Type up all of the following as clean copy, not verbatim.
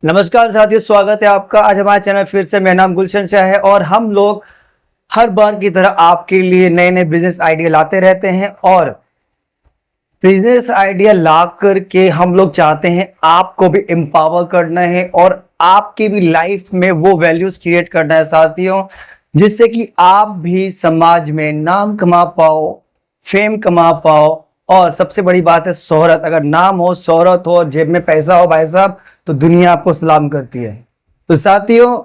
नमस्कार साथियों, स्वागत है आपका आज हमारे चैनल फिर से। मेरा नाम गुलशन शाह है और हम लोग हर बार की तरह आपके लिए नए नए बिजनेस आइडिया लाते रहते हैं। और बिजनेस आइडिया ला करके हम लोग चाहते हैं आपको भी एम्पावर करना है और आपकी भी लाइफ में वो वैल्यूज क्रिएट करना है साथियों, जिससे कि आप भी समाज में नाम कमा पाओ, फेम कमा पाओ। और सबसे बड़ी बात है शोहरत। अगर नाम हो, शोहरत हो, जेब में पैसा हो भाई साहब, तो दुनिया आपको सलाम करती है। तो साथियों,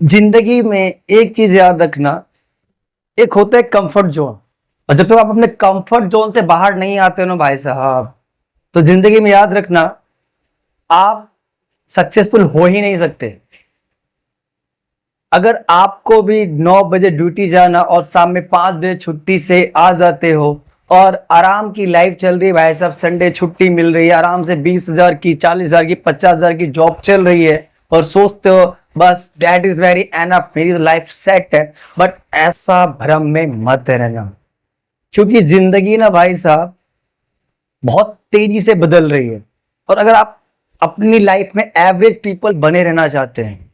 जिंदगी में एक चीज याद रखना, एक होता है कंफर्ट जोन। और जब तक आप अपने कंफर्ट जोन से बाहर नहीं आते हो ना भाई साहब, तो जिंदगी में याद रखना आप सक्सेसफुल हो ही नहीं सकते। अगर आपको भी 9 बजे ड्यूटी जाना और शाम में 5 बजे छुट्टी से आ जाते हो और आराम की लाइफ चल रही है भाई साहब, संडे छुट्टी मिल रही है, आराम से 20,000 की, 40,000 की, 50,000 की जॉब चल रही है और सोचते हो बस दैट इज वेरी एनफ, मेरी लाइफ सेट है। बट ऐसा भ्रम में मत रहना, क्योंकि जिंदगी ना भाई साहब बहुत तेजी से बदल रही है। और अगर आप अपनी लाइफ में एवरेज पीपल बने रहना चाहते हैं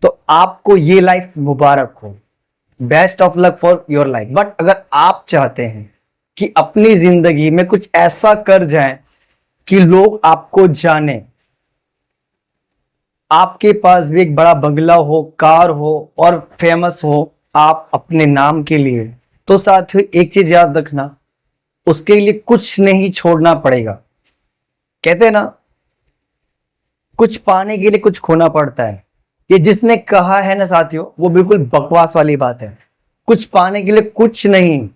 तो आपको ये लाइफ मुबारक हो, best of luck for your life. But अगर आप चाहते हैं कि अपनी जिंदगी में कुछ ऐसा कर जाएं कि लोग आपको जाने, आपके पास भी एक बड़ा बंगला हो, कार हो और फेमस हो आप अपने नाम के लिए, तो साथियों एक चीज याद रखना, उसके लिए कुछ नहीं छोड़ना पड़ेगा। कहते हैं ना, कुछ पाने के लिए कुछ खोना पड़ता है। ये जिसने कहा है ना साथियों, वो बिल्कुल बकवास वाली बात है। कुछ पाने के लिए कुछ नहीं,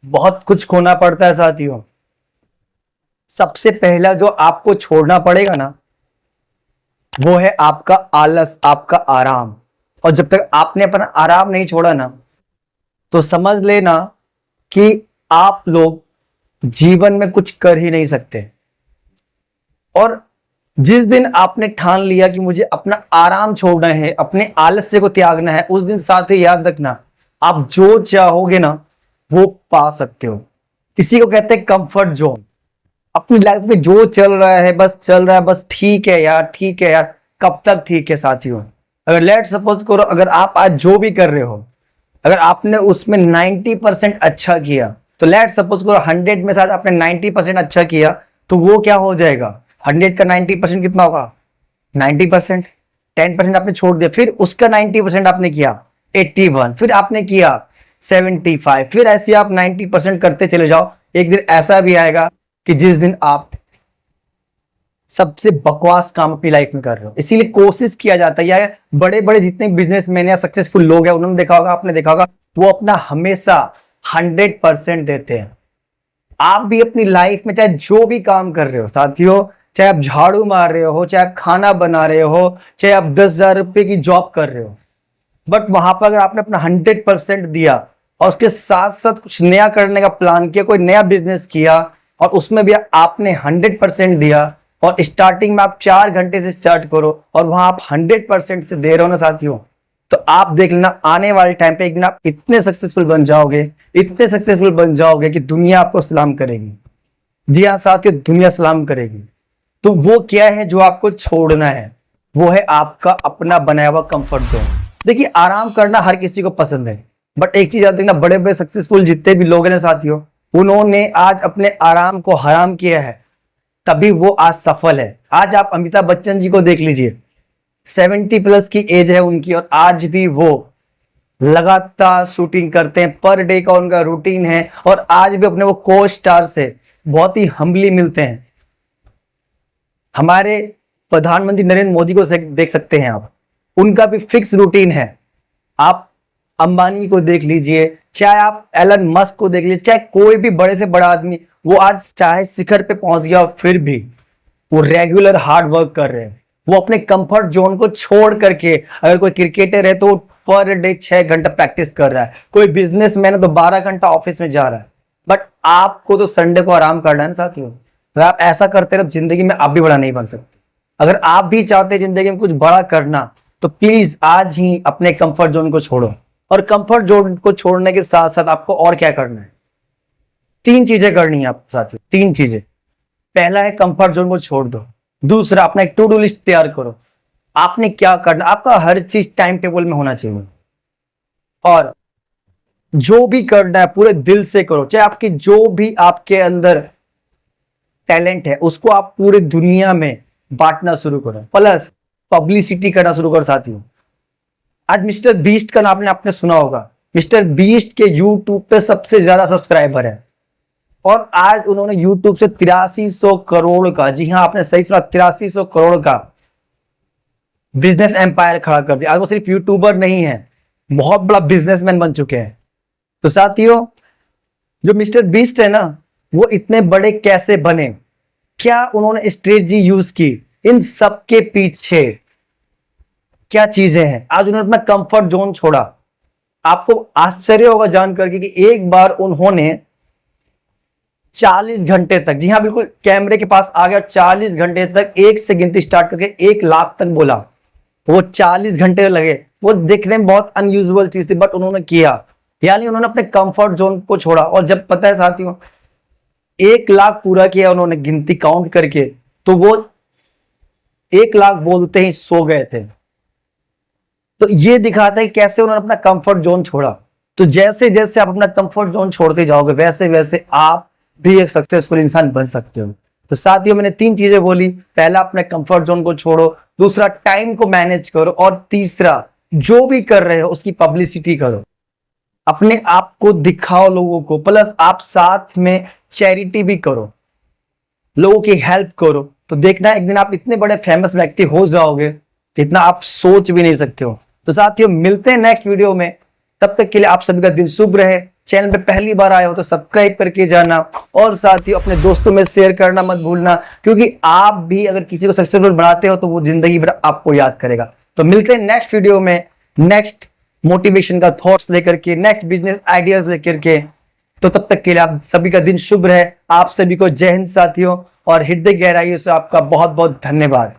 बहुत कुछ खोना पड़ता है साथियों। सबसे पहला जो आपको छोड़ना पड़ेगा ना, वो है आपका आलस, आपका आराम। और जब तक आपने अपना आराम नहीं छोड़ा ना, तो समझ लेना कि आप लोग जीवन में कुछ कर ही नहीं सकते। और जिस दिन आपने ठान लिया कि मुझे अपना आराम छोड़ना है, अपने आलस्य को त्यागना है, उस दिन साथ ही याद रखना आप जो चाहोगे ना वो पा सकते हो। इसी को कहते हैं कंफर्ट जोन। अपनी लाइफ में जो चल रहा है बस चल रहा है, बस ठीक है यार, ठीक है यार। कब तक ठीक है साथियों? अगर लेट सपोज करो, अगर आप आज जो भी कर रहे हो, अगर आपने उसमें 90% अच्छा किया, तो लेट सपोज करो 100 में से आज आपने 90% अच्छा किया, तो वो क्या हो जाएगा? 100 का 90% कितना होगा? 90%। 10% आपने छोड़ दिया, फिर उसका 90% आपने किया 81, फिर आपने किया 75, फिर ऐसे आप 90% करते चले जाओ। एक दिन ऐसा भी आएगा कि जिस दिन आप सबसे बकवास काम अपनी लाइफ में कर रहे हो। इसीलिए कोशिश किया जाता है, या बड़े बड़े जितने बिजनेसमैन या सक्सेसफुल लोग हैं, उन्होंने देखा होगा, आपने देखा होगा, वो अपना हमेशा 100% देते हैं। आप भी अपनी लाइफ में चाहे जो भी काम कर रहे हो साथियों, चाहे आप झाड़ू मार रहे हो, चाहे आप खाना बना रहे हो, चाहे आप 10,000 रुपए की जॉब कर रहे हो, बट वहां पर अगर आपने अपना 100% दिया और उसके साथ साथ कुछ नया करने का प्लान किया, कोई नया बिजनेस किया और उसमें भी आपने 100% दिया, और स्टार्टिंग में आप 4 घंटे से स्टार्ट करो और वहां आप 100% से दे रहे हो ना साथियों, तो आप देख लेना आने वाले टाइम पे एक दिन आप इतने सक्सेसफुल बन जाओगे, इतने सक्सेसफुल बन जाओगे कि दुनिया आपको सलाम करेगी। जी हाँ साथियों, दुनिया सलाम करेगी। तो वो क्या है जो आपको छोड़ना है? वो है आपका अपना बनाया हुआ कंफर्ट जोन। देखिए, आराम करना हर किसी को पसंद है, बट एक चीज याद रखना, बड़े बड़े सक्सेसफुल जितने भी लोग हैं ना साथियों, उन्होंने आज अपने आराम को हराम किया है, तभी वो आज सफल है। आज आप अमिताभ बच्चन जी को देख लीजिए, 70+ की एज है उनकी और आज भी वो लगातार शूटिंग करते हैं, पर डे का उनका रूटीन है, और आज भी अपने वो को स्टार से बहुत ही हम्बली मिलते हैं। हमारे प्रधानमंत्री नरेंद्र मोदी को देख सकते हैं आप, उनका भी फिक्स रूटीन है। आप अंबानी को देख लीजिए, चाहे आप एलन मस्क को देख लीजिए, चाहे कोई भी बड़े से बड़ा आदमी, वो आज चाहे शिखर पे पहुंच गया फिर भी वो रेगुलर हार्ड वर्क कर रहे हैं। वो अपने कंफर्ट जोन को छोड़ करके, अगर कोई क्रिकेटर है तो पर डे 6 घंटा प्रैक्टिस कर रहा है, कोई बिजनेसमैन है तो 12 घंटा ऑफिस में जा रहा है। बट आपको तो संडे को आराम करना है ना साथियों। अगर आप ऐसा करते रहो, जिंदगी में आप भी बड़ा नहीं बन सकते। अगर आप भी चाहते हैं जिंदगी में कुछ बड़ा करना, तो प्लीज आज ही अपने कंफर्ट जोन को छोड़ो। और कंफर्ट जोन को छोड़ने के साथ साथ आपको और क्या करना है? 3 चीजें करनी है आपको साथियों, 3 चीजें। पहला है कंफर्ट जोन को छोड़ दो। दूसरा, अपना एक टू डू लिस्ट तैयार करो। आपने क्या करना, आपका हर चीज टाइम टेबल में होना चाहिए। और जो भी करना है पूरे दिल से करो, चाहे आपकी जो भी आपके अंदर टैलेंट है उसको आप पूरी दुनिया में बांटना शुरू करो, प्लस पब्लिसिटी करना शुरू करो। साथियों, आज मिस्टर बीस्ट का नाम आपने सुना होगा। मिस्टर बीस्ट के यूट्यूब पे सबसे ज्यादा सब्सक्राइबर है और आज उन्होंने यूट्यूब से 8300 करोड़ का, जी हाँ आपने सही सुना, 8300 करोड़ का बिजनेस एम्पायर खड़ा कर दिया। आज वो सिर्फ यूट्यूबर नहीं है, बहुत बड़ा बिजनेसमैन बन चुके हैं। तो साथियों, जो मिस्टर बीस्ट है ना, वो इतने बड़े कैसे बने, क्या उन्होंने स्ट्रेटजी यूज की, इन सब के पीछे क्या चीजें हैं। आज उन्होंने अपना कंफर्ट जोन छोड़ा। आपको आश्चर्य होगा जान करके कि एक बार उन्होंने 40 घंटे तक, जी हाँ बिल्कुल कैमरे के पास आ गया, 40 घंटे तक एक से गिनती स्टार्ट करके 1 लाख तक बोला। वो 40 घंटे लगे, वो देखने में बहुत अनयूजुअल चीज थी, बट उन्होंने किया। यानी उन्होंने अपने कंफर्ट जोन को छोड़ा। और जब पता है साथियों 1 लाख पूरा किया उन्होंने गिनती काउंट करके, तो वो 1 लाख बोलते ही सो गए थे। तो ये दिखाता है कि कैसे उन्होंने अपना कंफर्ट जोन छोड़ा। तो जैसे जैसे आप अपना कंफर्ट जोन छोड़ते जाओगे वैसे वैसे आप भी एक सक्सेसफुल इंसान बन सकते हो। तो साथियों, मैंने 3 चीजें बोली। पहला, अपने कंफर्ट जोन को छोड़ो। दूसरा, टाइम को मैनेज करो। और तीसरा, जो भी कर रहे हो उसकी पब्लिसिटी करो, अपने आप को दिखाओ लोगों को, प्लस आप साथ में चैरिटी भी करो, लोगों की हेल्प करो। तो देखना एक दिन आप इतने बड़े फेमस व्यक्ति हो जाओगे जितना आप सोच भी नहीं सकते हो। तो साथियों, मिलते हैं नेक्स्ट वीडियो में। तब तक के लिए आप सभी का दिन शुभ रहे। चैनल पे पहली बार आए हो तो सब्सक्राइब करके जाना, और साथियों अपने दोस्तों में शेयर करना मत भूलना, क्योंकि आप भी अगर किसी को सक्सेसफुल बनाते हो तो वो जिंदगी भर आपको याद करेगा। तो मिलते हैं नेक्स्ट वीडियो में, नेक्स्ट मोटिवेशन का थॉट्स लेकर के, नेक्स्ट बिजनेस आइडियाज लेकर के। तो तब तक के लिए आप सभी का दिन शुभ रहे। आप सभी को जय हिंद साथियों, और हृदय गहराइयों से आपका बहुत बहुत धन्यवाद।